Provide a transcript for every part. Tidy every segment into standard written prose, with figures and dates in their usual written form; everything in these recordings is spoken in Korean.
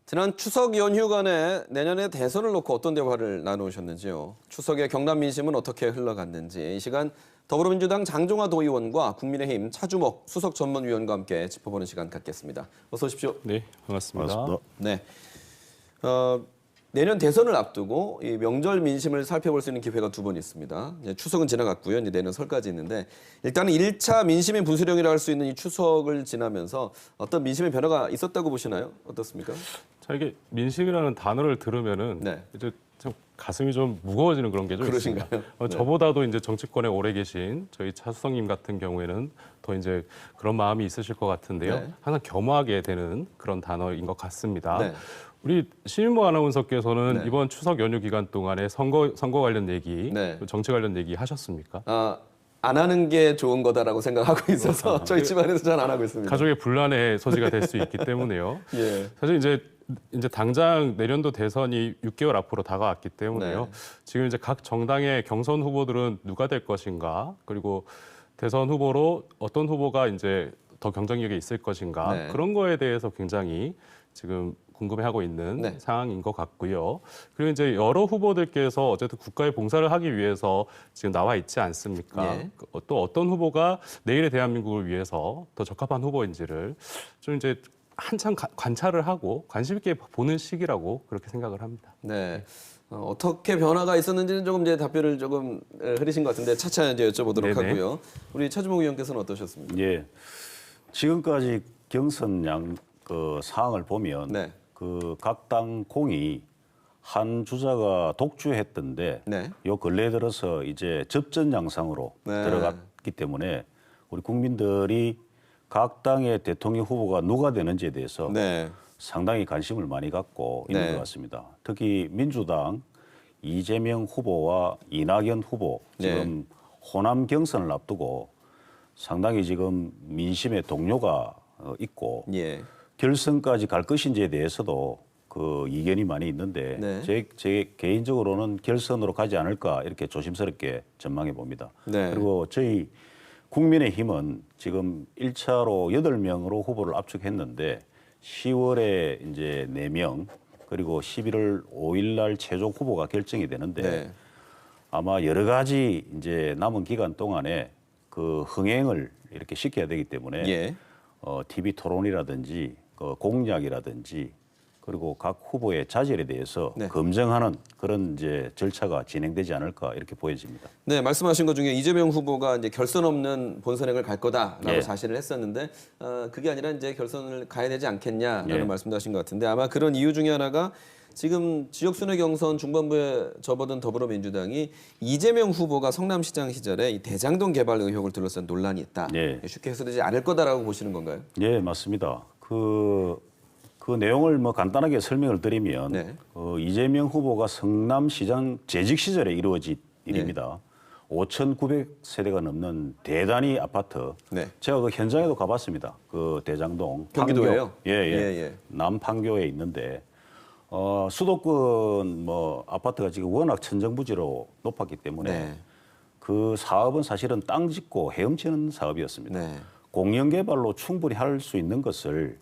지난 추석 연휴간에 내년에 대선을 놓고 어떤 대화를 나누셨는지요? 추석의 경남 민심은 어떻게 흘러갔는지 이 시간 더불어민주당 장종화 도의원과 국민의힘 차주목 수석 전문위원과 함께 짚어보는 시간 갖겠습니다. 어서 오십시오. 네, 반갑습니다. 네. 내년 대선을 앞두고 이 명절 민심을 살펴볼 수 있는 기회가 두 번 있습니다. 이제 추석은 지나갔고요. 이제 내년 설까지 있는데 일단은 1차 민심의 분수령이라 할 수 있는 이 추석을 지나면서 어떤 민심의 변화가 있었다고 보시나요? 어떻습니까? 자, 이게 민심이라는 단어를 들으면은 네. 이제 좀 가슴이 좀 무거워지는 그런 게 좀 그러신가요? 있습니다. 네. 저보다도 이제 정치권에 오래 계신 저희 차수성님 같은 경우에는 더 이제 그런 마음이 있으실 것 같은데요. 네. 항상 겸하게 되는 그런 단어인 것 같습니다. 네. 우리 신인모 아나운서께서는 네. 이번 추석 연휴 기간 동안에 선거 관련 얘기, 네. 정치 관련 얘기 하셨습니까? 안 하는 게 좋은 거다라고 생각하고 있어서 저희 집안에서 잘 안 하고 있습니다. 가족의 분란의 소지가 될 수 있기 때문에요. 예. 사실 이제 당장 내년도 대선이 6개월 앞으로 다가왔기 때문에요. 네. 지금 이제 각 정당의 경선 후보들은 누가 될 것인가, 그리고 대선 후보로 어떤 후보가 이제 더 경쟁력이 있을 것인가, 네. 그런 거에 대해서 굉장히 지금 궁금해하고 있는 네. 상황인 것 같고요. 그리고 이제 여러 후보들께서 어쨌든 국가에 봉사를 하기 위해서 지금 나와 있지 않습니까? 예. 또 어떤 후보가 내일의 대한민국을 위해서 더 적합한 후보인지를 좀 이제 한참 관찰을 하고 관심 있게 보는 시기라고 그렇게 생각을 합니다. 네. 어떻게 변화가 있었는지는 조금 이제 답변을 조금 흐리신 것 같은데 차차 이제 여쭤보도록 네네. 하고요. 우리 차주목 의원께서는 어떠셨습니까? 예. 지금까지 경선 상황을 보면 네. 그 각 당 공이 한 주자가 독주했던데 네. 요 근래 들어서 이제 접전 양상으로 네. 들어갔기 때문에 우리 국민들이 각 당의 대통령 후보가 누가 되는지에 대해서 네. 상당히 관심을 많이 갖고 있는 네. 것 같습니다. 특히 민주당 이재명 후보와 이낙연 후보 지금 호남 경선을 앞두고 상당히 지금 민심의 동요가 있고 예. 결선까지 갈 것인지에 대해서도 그 이견이 많이 있는데 네. 제 개인적으로는 결선으로 가지 않을까 이렇게 조심스럽게 전망해 봅니다. 네. 그리고 저희 국민의힘은 지금 1차로 8명으로 후보를 압축했는데 10월에 이제 4명 그리고 11월 5일 날 최종 후보가 결정이 되는데 네. 아마 여러 가지 이제 남은 기간 동안에 그 흥행을 이렇게 시켜야 되기 때문에 예. TV 토론이라든지 그 공약이라든지 그리고 각 후보의 자질에 대해서 네. 검증하는 그런 이제 절차가 진행되지 않을까 이렇게 보여집니다. 네, 말씀하신 것 중에 이재명 후보가 이제 결선 없는 본선행을 갈 거다라고 예. 자신을 했었는데 그게 아니라 이제 결선을 가야 되지 않겠냐라는 예. 말씀도 하신 것 같은데 아마 그런 이유 중에 하나가 지금 지역순회 경선 중반부에 접어든 더불어민주당이 이재명 후보가 성남시장 시절에 이 대장동 개발 의혹을 둘러싼 논란이 있다. 예. 쉽게 해소되지 않을 거다라고 보시는 건가요? 예, 맞습니다. 그 내용을 뭐 간단하게 설명을 드리면 네. 이재명 후보가 성남시장 재직 시절에 이루어진 일입니다. 5,900세대가 넘는 대단히 아파트. 네. 제가 그 현장에도 가봤습니다. 그 대장동 경기도예요? 판교. 예. 예. 남판교에 있는데 수도권 뭐 아파트가 지금 워낙 천정부지로 높았기 때문에 네. 그 사업은 사실은 땅 짓고 헤엄치는 사업이었습니다. 네. 공영 개발로 충분히 할 수 있는 것을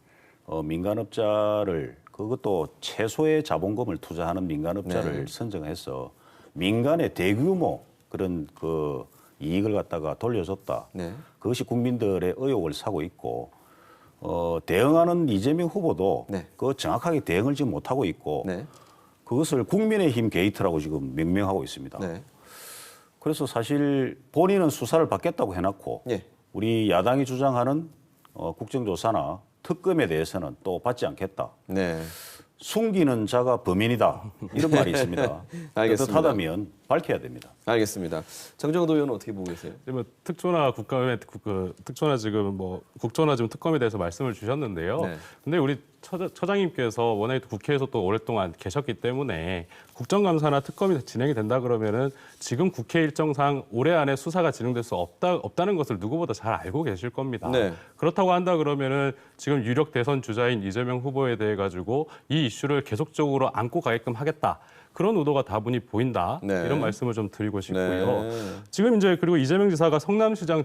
민간업자를 그것도 최소의 자본금을 투자하는 민간업자를 네. 선정해서 민간의 대규모 그런 그 이익을 갖다가 돌려줬다. 네. 그것이 국민들의 의혹을 사고 있고 대응하는 이재명 후보도 네. 그 정확하게 대응을 지금 못하고 있고 네. 그것을 국민의힘 게이트라고 지금 명명하고 있습니다. 네. 그래서 사실 본인은 수사를 받겠다고 해놨고 예. 우리 야당이 주장하는 국정조사나 특검에 대해서는 또 받지 않겠다. 네. 숨기는 자가 범인이다. 이런 말이 있습니다. 알겠습니다. 그렇다면 밝혀야 됩니다. 알겠습니다. 장정도 의원은 어떻게 보고 계세요? 뭐 특조나 특조나 지금 뭐 국조나 지금 특검에 대해서 말씀을 주셨는데요. 네. 근데 우리 처장님께서 워낙에 국회에서 또 오랫동안 계셨기 때문에 국정감사나 특검이 진행이 된다 그러면은 지금 국회 일정상 올해 안에 수사가 진행될 수 없다는 것을 누구보다 잘 알고 계실 겁니다. 네. 그렇다고 한다 그러면은 지금 유력 대선 주자인 이재명 후보에 대해 가지고 이 이슈를 계속적으로 안고 가게끔 하겠다. 그런 의도가 다분히 보인다. 네. 이런 말씀을 좀 드리고 싶고요. 네. 지금 이제 그리고 이재명 지사가 성남시장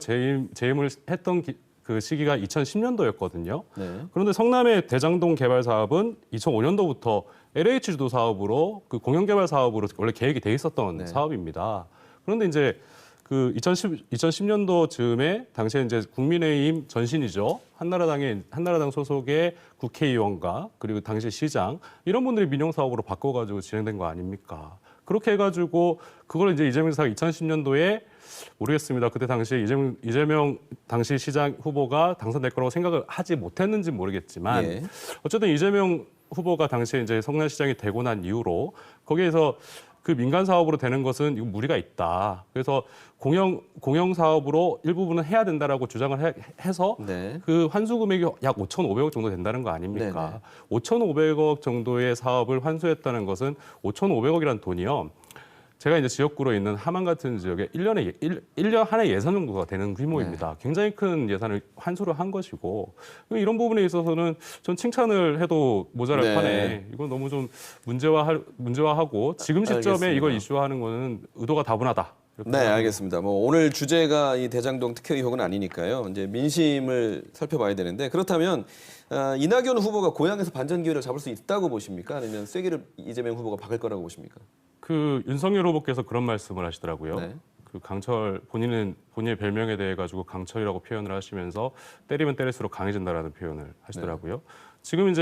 재임을 했던 그 시기가 2010년도였거든요. 네. 그런데 성남의 대장동 개발 사업은 2005년도부터 LH 주도 사업으로 그 공영 개발 사업으로 원래 계획이 돼 있었던 네. 사업입니다. 그런데 이제 그 2010년도 즈음에 당시에 이제 국민의힘 전신이죠. 한나라당 소속의 국회의원과 그리고 당시 시장 이런 분들이 민영 사업으로 바꿔가지고 진행된 거 아닙니까? 그렇게 해가지고 그걸 이제 이재명 지사가 2010년도에 모르겠습니다. 그때 당시에 이재명 당시 시장 후보가 당선될 거라고 생각을 하지 못했는지 모르겠지만 예. 어쨌든 이재명 후보가 당시에 이제 성남시장이 되고 난 이후로 거기에서 그 민간 사업으로 되는 것은 이거 무리가 있다. 그래서 공영 사업으로 일부분은 해야 된다라고 주장을 해서 네. 그 환수 금액이 약 5,500억 정도 된다는 거 아닙니까? 5,500억 정도의 사업을 환수했다는 것은 5,500억이라는 돈이요. 제가 이제 지역구로 있는 함안 같은 지역에 1년 한 해 예산 정도가 되는 규모입니다. 굉장히 큰 예산을 환수를 한 것이고 이런 부분에 있어서는 전 칭찬을 해도 모자랄 네. 판에 이건 너무 좀 문제화하고 지금 시점에 알겠습니다. 이걸 이슈화하는 거는 의도가 다분하다. 이렇게 네, 생각합니다. 알겠습니다. 뭐 오늘 주제가 이 대장동 특혜 의혹은 아니니까요. 이제 민심을 살펴봐야 되는데 그렇다면 이낙연 후보가 고향에서 반전 기회를 잡을 수 있다고 보십니까? 아니면 쐐기를 이재명 후보가 박을 거라고 보십니까? 그 윤석열 후보께서 그런 말씀을 하시더라고요. 네. 그 강철 본인의 별명에 대해 가지고 강철이라고 표현을 하시면서 때리면 때릴수록 강해진다라는 표현을 하시더라고요. 지금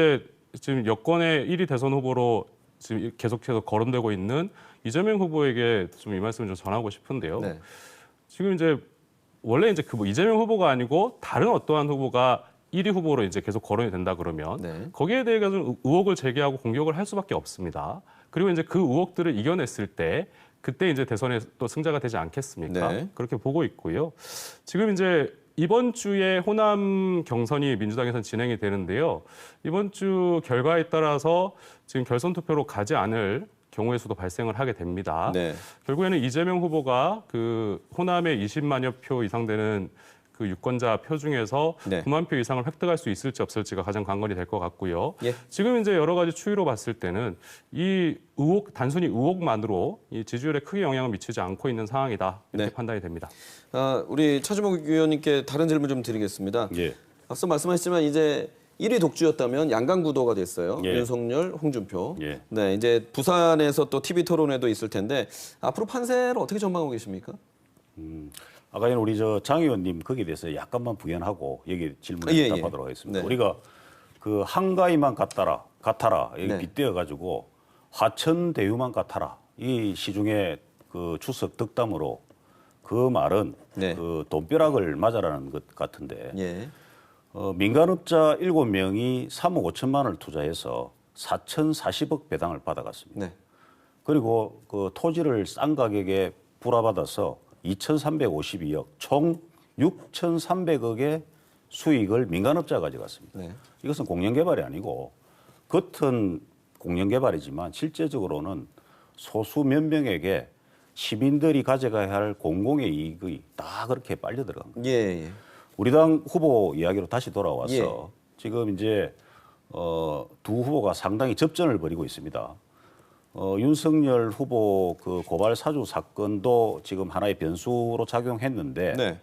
여권의 1위 대선 후보로 지금 계속해서 거론되고 있는 이재명 후보에게 좀 이 말씀을 좀 전하고 싶은데요. 네. 지금 이제 원래 이제 그 뭐 이재명 후보가 아니고 다른 어떠한 후보가 1위 후보로 이제 계속 거론이 된다 그러면 네. 거기에 대해 좀 의혹을 제기하고 공격을 할 수밖에 없습니다. 그리고 이제 그 의혹들을 이겨냈을 때 그때 이제 대선에 또 승자가 되지 않겠습니까? 네. 그렇게 보고 있고요. 지금 이제 이번 주에 호남 경선이 민주당에서는 진행이 되는데요. 이번 주 결과에 따라서 지금 결선 투표로 가지 않을 경우의 수도 발생을 하게 됩니다. 네. 결국에는 이재명 후보가 그 호남에 20만여 표 이상 되는 그 유권자 표 중에서 네. 9만 표 이상을 획득할 수 있을지 없을지가 가장 관건이 될 것 같고요. 예. 지금 이제 여러 가지 추이로 봤을 때는 이 단순히 의혹만으로 이 지지율에 크게 영향을 미치지 않고 있는 상황이다 이렇게 네. 판단이 됩니다. 우리 차주목 의원님께 다른 질문 좀 드리겠습니다. 예. 앞서 말씀하셨지만 이제 1위 독주였다면 양강 구도가 됐어요. 예. 윤석열, 홍준표. 예. 네, 이제 부산에서 또 TV 토론회도 있을 텐데 앞으로 판세를 어떻게 전망하고 계십니까? 아까 전에 우리 장 의원님 거기에 대해서 약간만 부연하고 여기 질문에 예, 답하도록 예. 하겠습니다. 네. 우리가 그 한가위만 같아라 여기 네. 빗대어 가지고 화천 대유만 같아라 이 시중에 그 추석 덕담으로 그 말은 네. 그 돈벼락을 맞아라는 것 같은데 예. 민간업자 7명이 3억 5천만 원을 투자해서 4,040억 배당을 받아갔습니다. 네. 그리고 그 토지를 싼 가격에 불화받아서 2,352억, 총 6,300억의 수익을 민간업자가 가져갔습니다. 네. 이것은 공영개발이 아니고 겉은 공영개발이지만 실제적으로는 소수 몇 명에게 시민들이 가져가야 할 공공의 이익이 다 그렇게 빨려 들어간 거예요. 예, 예. 우리 당 후보 이야기로 다시 돌아와서 예. 지금 이제 두 후보가 상당히 접전을 벌이고 있습니다. 윤석열 후보 그 고발 사주 사건도 지금 하나의 변수로 작용했는데 네.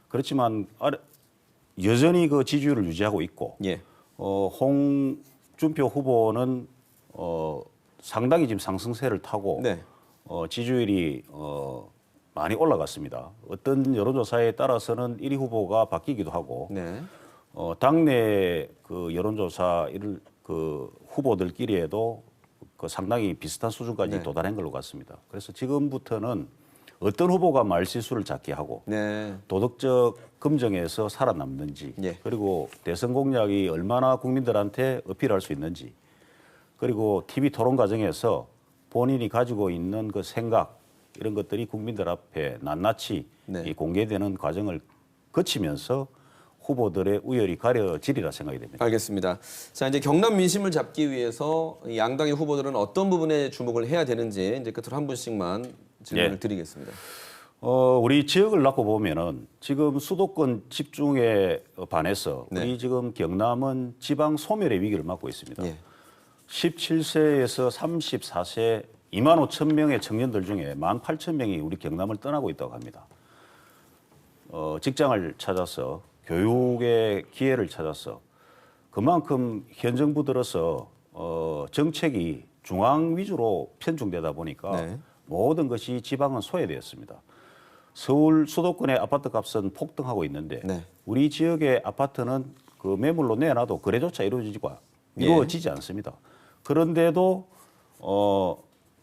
그렇지만 여전히 그 지지율을 유지하고 있고 예. 홍준표 후보는 상당히 지금 상승세를 타고 네. 지지율이 많이 올라갔습니다. 어떤 여론조사에 따라서는 1위 후보가 바뀌기도 하고 네. 당내 그 여론조사 그 후보들끼리에도 그 상당히 비슷한 수준까지 네. 도달한 걸로 같습니다. 그래서 지금부터는 어떤 후보가 말실수를 작게 하고 네. 도덕적 검증에서 살아남는지 예. 그리고 대선 공약이 얼마나 국민들한테 어필할 수 있는지 그리고 TV 토론 과정에서 본인이 가지고 있는 그 생각 이런 것들이 국민들 앞에 낱낱이 네. 공개되는 과정을 거치면서 후보들의 우열이 가려지리라 생각이 됩니다. 알겠습니다. 자, 이제 경남 민심을 잡기 위해서 이 양당의 후보들은 어떤 부분에 주목을 해야 되는지 이제 끝으로 한 분씩만 질문을 예. 드리겠습니다. 우리 지역을 놓고 보면은 지금 수도권 집중에 반해서 네. 우리 지금 경남은 지방 소멸의 위기를 맞고 있습니다. 예. 17세에서 34세 2만 5천 명의 청년들 중에 1만 8천 명이 우리 경남을 떠나고 있다고 합니다. 직장을 찾아서 교육의 기회를 찾아서 그만큼 현 정부 들어서 정책이 중앙 위주로 편중되다 보니까 네. 모든 것이 지방은 소외되었습니다. 서울 수도권의 아파트 값은 폭등하고 있는데 네. 우리 지역의 아파트는 그 매물로 내놔도 거래조차 이루어지지 않습니다. 그런데도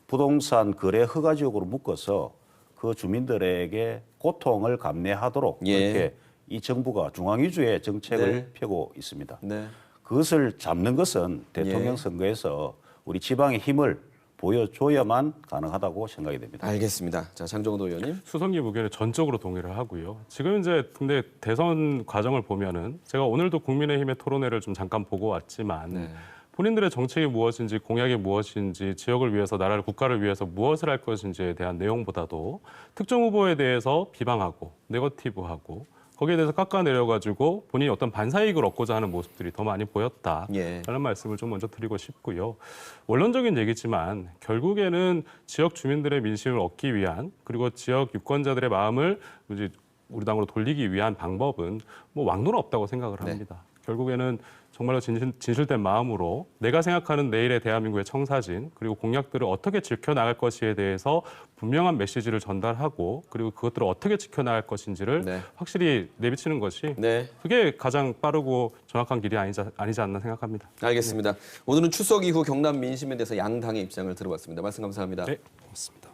부동산 거래 허가 지역으로 묶어서 그 주민들에게 고통을 감내하도록 예. 그렇게 이 정부가 중앙 위주의 정책을 네. 펴고 있습니다. 네. 그것을 잡는 것은 대통령 예. 선거에서 우리 지방의 힘을 보여줘야만 가능하다고 생각이 됩니다. 알겠습니다. 자, 장정도 의원님. 수석님 의견에 전적으로 동의를 하고요. 지금 이제 근데 대선 과정을 보면은 제가 오늘도 국민의힘의 토론회를 좀 잠깐 보고 왔지만 네. 본인들의 정책이 무엇인지 공약이 무엇인지 지역을 위해서 나라를 국가를 위해서 무엇을 할 것인지에 대한 내용보다도 특정 후보에 대해서 비방하고 네거티브하고 거기에 대해서 깎아내려가지고 본인이 어떤 반사이익을 얻고자 하는 모습들이 더 많이 보였다라는 예. 말씀을 좀 먼저 드리고 싶고요. 원론적인 얘기지만 결국에는 지역 주민들의 민심을 얻기 위한 그리고 지역 유권자들의 마음을 이제 우리 당으로 돌리기 위한 방법은 뭐 왕도는 없다고 생각을 합니다. 결국에는 정말로 진실된 마음으로 내가 생각하는 내일의 대한민국의 청사진 그리고 공약들을 어떻게 지켜나갈 것에 대해서 분명한 메시지를 전달하고 그리고 그것들을 어떻게 지켜나갈 것인지를 네. 확실히 내비치는 것이 네. 그게 가장 빠르고 정확한 길이 아니지 않나 생각합니다. 알겠습니다. 오늘은 추석 이후 경남 민심에 대해서 양당의 입장을 들어봤습니다. 말씀 감사합니다. 네, 고맙습니다.